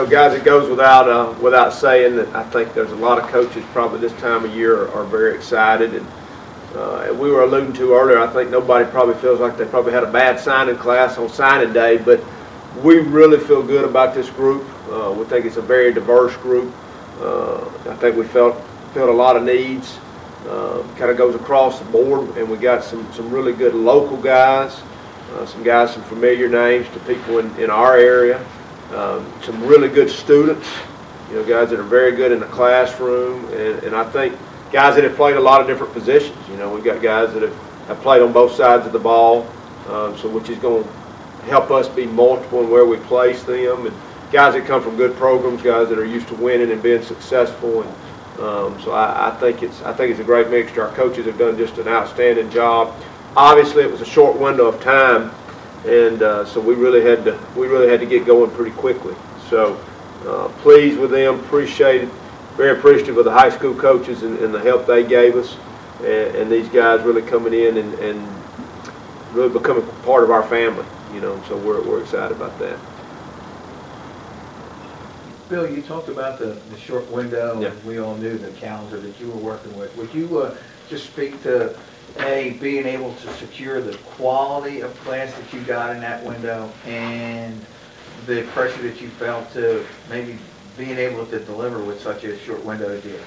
guys, it goes without saying that I think there's a lot of coaches probably this time of year are very excited. And we were alluding to earlier, I think nobody probably feels like they probably had a bad signing class on signing day, but we really feel good about this group. We think it's a very diverse group. I think we felt a lot of needs. Kind of goes across the board, and we got some really good local guys, some familiar names to people in our area. Some really good students, guys that are very good in the classroom, and I think guys that have played a lot of different positions. We've got guys that have played on both sides of the ball, so which is going to help us be multiple in where we place them, and guys that come from good programs, guys that are used to winning and being successful, and so I think it's a great mixture. Our coaches have done just an outstanding job. Obviously, it was a short window of time, and so we really had to get going pretty quickly. So pleased with them, very appreciative of the high school coaches and the help they gave us, and these guys really coming in and really becoming part of our family. So we're excited about that. Bill, you talked about the short window. Yeah. We all knew the calendar that you were working with. Would you just speak to being able to secure the quality of class that you got in that window, and the pressure that you felt to maybe being able to deliver with such a short window as you?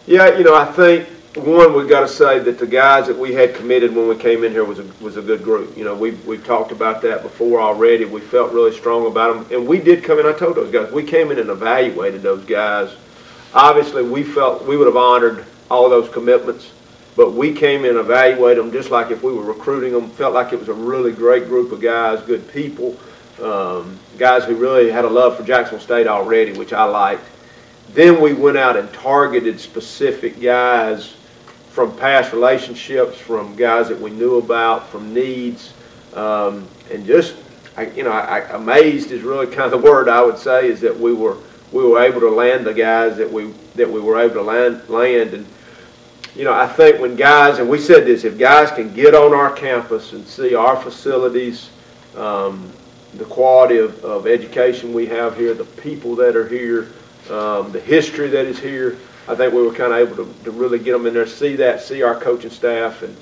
Yeah, I think one, we've got to say that the guys that we had committed when we came in here was a good group. We've talked about that before already. We felt really strong about them, and we did come in. I told those guys, we came in and evaluated those guys. Obviously, we felt we would have honored all those commitments, but we came in and evaluated them just like if we were recruiting them. Felt like it was a really great group of guys, good people, guys who really had a love for Jacksonville State already, which I liked. Then we went out and targeted specific guys from past relationships, from guys that we knew about, from needs, and just, amazed is really kind of the word I would say, is that we were able to land the guys that we were able to land. And I think when guys, and we said this, if guys can get on our campus and see our facilities, the quality of education we have here, the people that are here, the history that is here, I think we were kind of able to really get them in there, see our coaching staff, and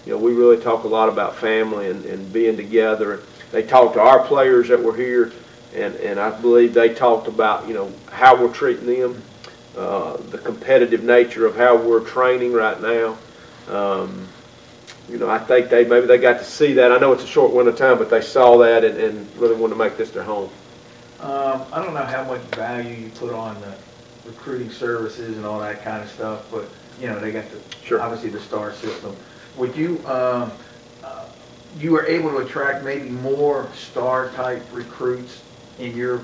we really talk a lot about family and being together. They talked to our players that were here, and I believe they talked about how we're treating them, the competitive nature of how we're training right now. I think maybe they got to see that. I know it's a short window of time, but they saw that and really wanted to make this their home. I don't know how much value you put on the recruiting services and all that kind of stuff, but they got obviously the star system. Would you you were able to attract maybe more star type recruits in your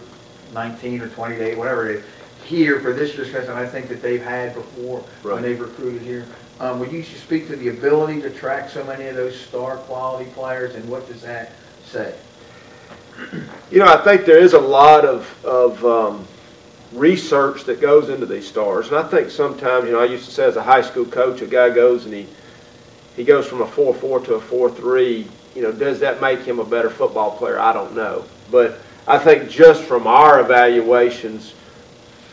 19 or 20 day, whatever it is, here for this discussion I think that they've had before when they've recruited here? Would you speak to the ability to attract so many of those star quality players, and what does that say? I think there is a lot of research that goes into these stars, and I think sometimes, I used to say as a high school coach, a guy goes and he goes from a 4.4 to a 4.3. Does that make him a better football player? I don't know, but I think just from our evaluations,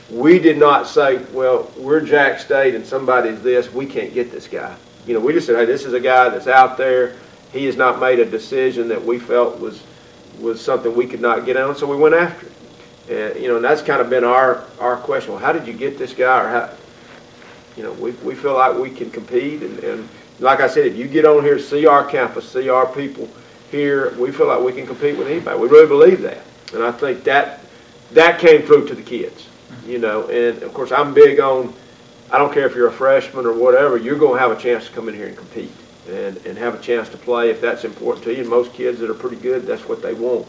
we did not say, well, we're Jack State and somebody's this, we can't get this guy. We just said, hey, this is a guy that's out there. He has not made a decision that we felt was something we could not get on, so we went after it. And that's kind of been our question. Well, how did you get this guy? Or how, we feel like we can compete, and like I said, if you get on here, see our campus, see our people here, we feel like we can compete with anybody. We really believe that, and I think that came through to the kids. And of course I'm big on, I don't care if you're a freshman or whatever, you're going to have a chance to come in here and compete and have a chance to play if that's important to you. And most kids that are pretty good, that's what they want.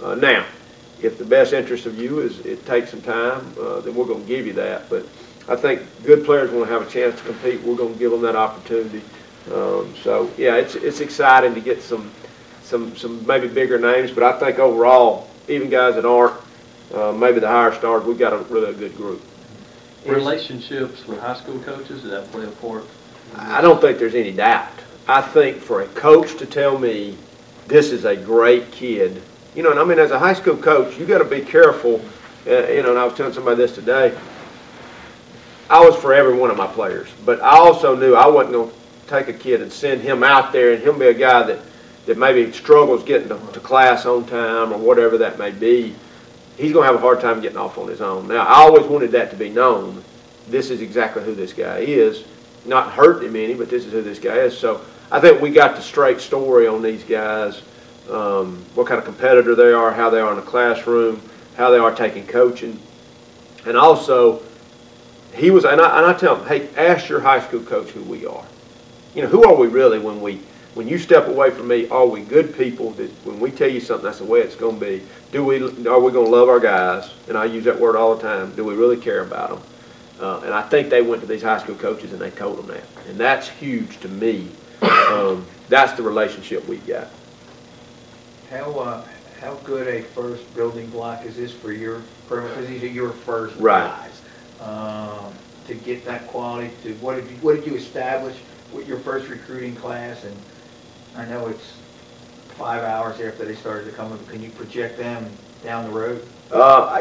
Now, if the best interest of you is it takes some time, then we're going to give you that. But I think good players want to have a chance to compete. We're going to give them that opportunity. So yeah, it's exciting to get some maybe bigger names, but I think overall, even guys that aren't maybe the higher stars, we've got a really good group. Relationships with high school coaches, does that play a part? I don't think there's any doubt. I think for a coach to tell me this is a great kid, and I mean, as a high school coach, you got to be careful you know, and I was telling somebody this today, I was for every one of my players, but I also knew I wasn't going to take a kid and send him out there and him be a guy that maybe struggles getting to class on time or whatever that may be. He's going to have a hard time getting off on his own. Now, I always wanted that to be known. This is exactly who this guy is. Not hurting him any, but this is who this guy is. So I think we got the straight story on these guys, what kind of competitor they are, how they are in the classroom, how they are taking coaching. And also, he was, and I tell him, hey, ask your high school coach who we are. You know, who are we really when you step away from me? Are we good people that when we tell you something, that's the way it's going to be? Are we going to love our guys? And I use that word all the time. Do we really care about them? And I think they went to these high school coaches and they told them that. And that's huge to me. That's the relationship we got. How good a first building block is this for your program? Because these are your first Right. guys. To get that quality, what did you establish with your first recruiting class? And I know it's 5 hours after they started to come up. Can you project them down the road?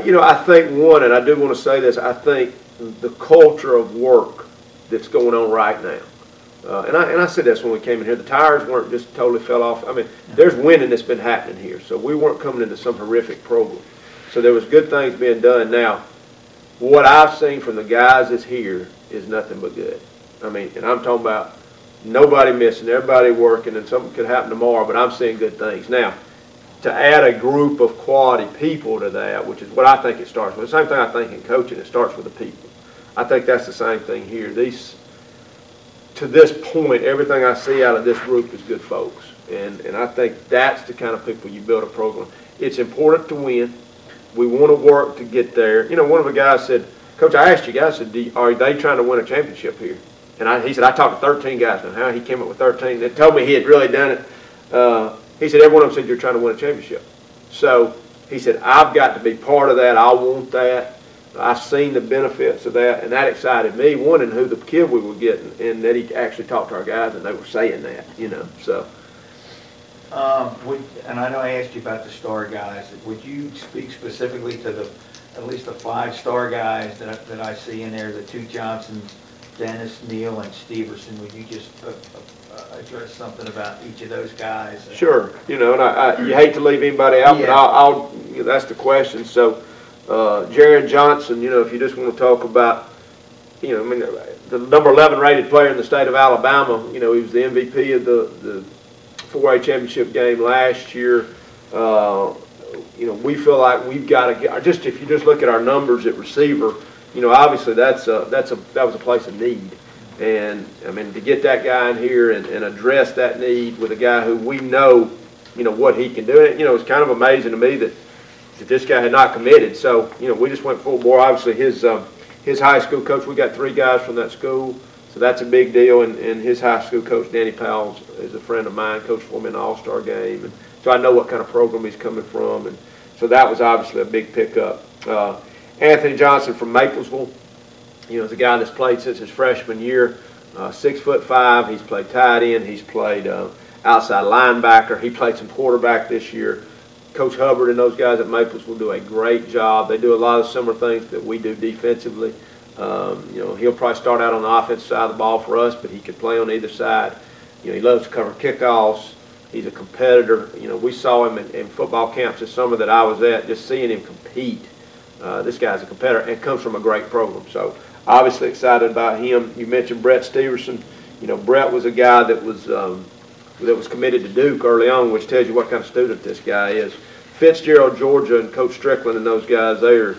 You know, I think one, and I do want to say this, I think the culture of work that's going on right now. And I said this when we came in here, the tires weren't just totally fell off. I mean, there's winning that's been happening here. So we weren't coming into some horrific program. So there was good things being done. Now, what I've seen from the guys that's here is nothing but good. I mean, and I'm talking about nobody missing, everybody working, and something could happen tomorrow, but I'm seeing good things. Now, to add a group of quality people to that, which is what I think it starts with. The same thing I think in coaching, it starts with the people. I think that's the same thing here. To this point, everything I see out of this group is good folks. And I think that's the kind of people you build a program. It's important to win. We want to work to get there. You know, one of the guys said, Coach, I asked you guys, I said, are they trying to win a championship here? And he said, I talked to 13 guys now. How he came up with 13. They told me he had really done it. He said, every one of them said, you're trying to win a championship. So he said, I've got to be part of that. I want that. I've seen the benefits of that, and that excited me, one, in who the kid we were getting, and that he actually talked to our guys, and they were saying that, you know, so. And I know I asked you about the star guys. Would you speak specifically to at least the 5-star guys that I see in there, the 2 Johnsons, Dennis, Neal, and Steverson? Would you just address something about each of those guys? Sure. You know, and you hate to leave anybody out, but that's the question. So, Jarren Johnson, you know, if you just want to talk about, you know, I mean, the number 11 rated player in the state of Alabama, you know, he was the MVP of the 4A championship game last year. You know, we feel like we've got to get, just if you just look at our numbers at receiver, you know, obviously that was a place of need. And, I mean, to get that guy in here and address that need with a guy who we know, you know, what he can do. And, you know, it's kind of amazing to me that this guy had not committed. So, you know, we just went full bore. Obviously, his high school coach, we got 3 guys from that school, so that's a big deal. And his high school coach, Danny Powell, is a friend of mine, coached for him in the All-Star game. And so I know what kind of program he's coming from. And so that was obviously a big pickup. Anthony Johnson from Maplesville, you know, is a guy that's played since his freshman year, 6'5". He's played tight end. He's played outside linebacker. He played some quarterback this year. Coach Hubbard and those guys at Maplesville do a great job. They do a lot of similar things that we do defensively. You know, he'll probably start out on the offensive side of the ball for us, but he could play on either side. You know, he loves to cover kickoffs. He's a competitor. You know, we saw him in football camps this summer that I was at, just seeing him compete. This guy's a competitor and comes from a great program. So obviously excited about him. You mentioned Brett Steverson. You know, Brett was a guy that was committed to Duke early on, which tells you what kind of student this guy is. Fitzgerald, Georgia, and Coach Strickland and those guys there,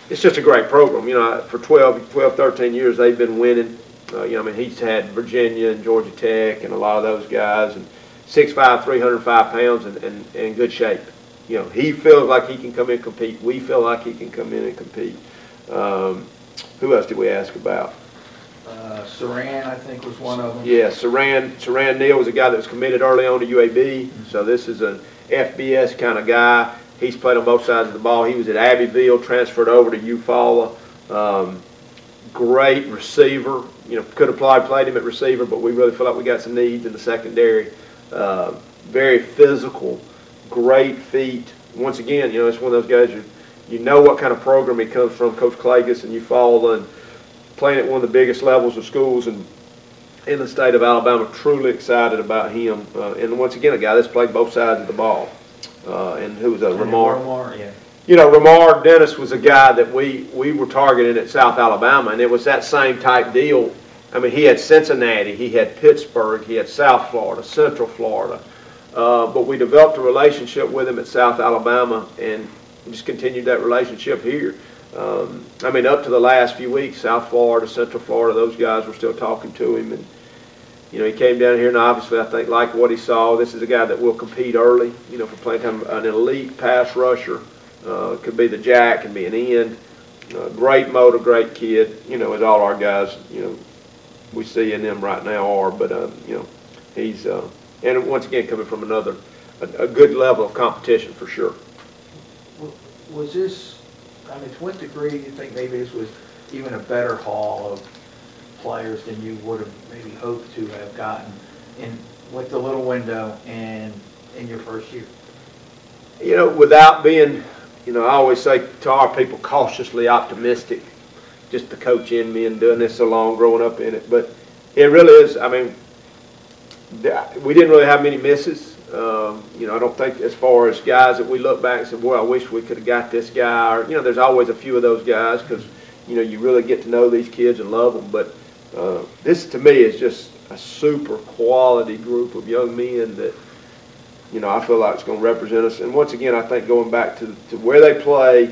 it's just a great program. You know, for 12, 13 years they've been winning. You know, I mean, he's had Virginia and Georgia Tech and a lot of those guys, and 6'5", 305 pounds and in good shape. You know, he feels like he can come in and compete. We feel like he can come in and compete. Who else did we ask about? Siran, I think, was one of them. Yeah, Siran Neal was a guy that was committed early on to UAB. So this is an FBS kind of guy. He's played on both sides of the ball. He was at Abbeville, transferred over to Eufaula. Great receiver. You know, could have played him at receiver, but we really feel like we got some needs in the secondary. Very physical, great feet. Once again, you know, it's one of those guys you know what kind of program he comes from, Coach Clagus, and you follow and playing at one of the biggest levels of schools in the state of Alabama. Truly excited about him. And once again, a guy that's played both sides of the ball. And who was a Ramar. Yeah. You know, Ramar Dennis was a guy that we were targeting at South Alabama, and it was that same type deal. I mean, he had Cincinnati, he had Pittsburgh, he had South Florida, Central Florida. But we developed a relationship with him at South Alabama and just continued that relationship here. I mean, up to the last few weeks, South Florida, Central Florida, those guys were still talking to him. And, you know, he came down here, and obviously I think like what he saw, this is a guy that will compete early, you know, for playing time, an elite pass rusher. Could be the jack, can be an end. Great motor, great kid, you know, as all our guys, you know, we see in them right now are. But, you know, he's, and once again, coming from a good level of competition for sure. Was this, I mean, to what degree do you think maybe this was even a better haul of players than you would have maybe hoped to have gotten with the little window and in your first year? You know, without being, you know, I always say to our people, cautiously optimistic, just the coach in me and doing this so long, growing up in it. But it really is, I mean, we didn't really have many misses. You know, I don't think as far as guys that we look back and say, boy, I wish we could have got this guy. Or, you know, there's always a few of those guys because, you know, you really get to know these kids and love them. But this, to me, is just a super quality group of young men that, you know, I feel like it's going to represent us. And once again, I think going back to where they play,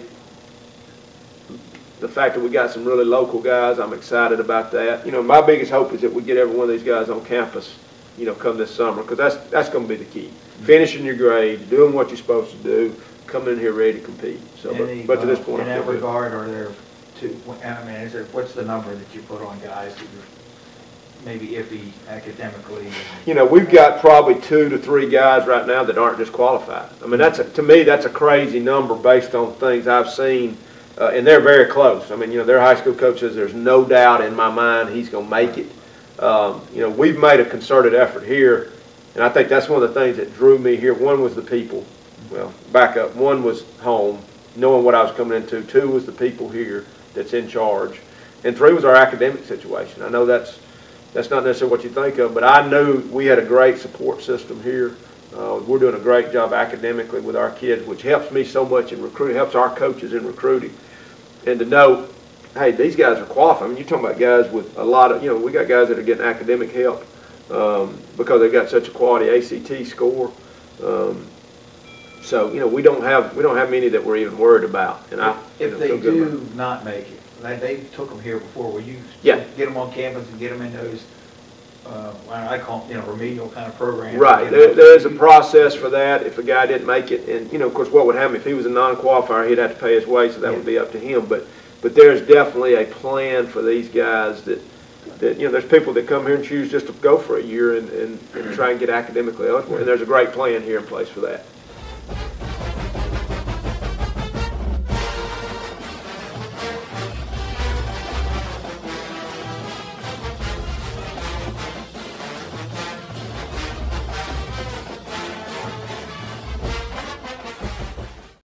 the fact that we got some really local guys, I'm excited about that. You know, my biggest hope is that we get every one of these guys on campus, you know, come this summer, because that's going to be the key. Finishing your grade, doing what you're supposed to do, coming in here ready to compete. So, but to this point, in that regard, are there two? I mean, what's the number that you put on guys that you're maybe iffy academically? You know, we've got probably 2 to 3 guys right now that aren't disqualified. I mean, to me, that's a crazy number based on things I've seen, and they're very close. I mean, you know, their high school coach says there's no doubt in my mind he's going to make it. You know, we've made a concerted effort here, and I think that's one of the things that drew me here. One was the people. Well, back up. One was home, knowing what I was coming into. 2 was the people here that's in charge. And 3 was our academic situation. I know that's not necessarily what you think of, but I knew we had a great support system here. We're doing a great job academically with our kids, which helps me so much in recruiting, helps our coaches in recruiting. And to know, hey, these guys are qualified. I mean, you're talking about guys with a lot of, you know, we got guys that are getting academic help because they've got such a quality ACT score. So, you know, we don't have many that we're even worried about. And if they do not make it, they took them here before. Will you get them on campus and get them in those, I call them, you know, remedial kind of programs? Right. There's a process for that if a guy didn't make it. And, you know, of course, what would happen if he was a non-qualifier, he'd have to pay his way, so that would be up to him. But there's definitely a plan for these guys that you know, there's people that come here and choose just to go for a year and try and get academically eligible. And there's a great plan here in place for that.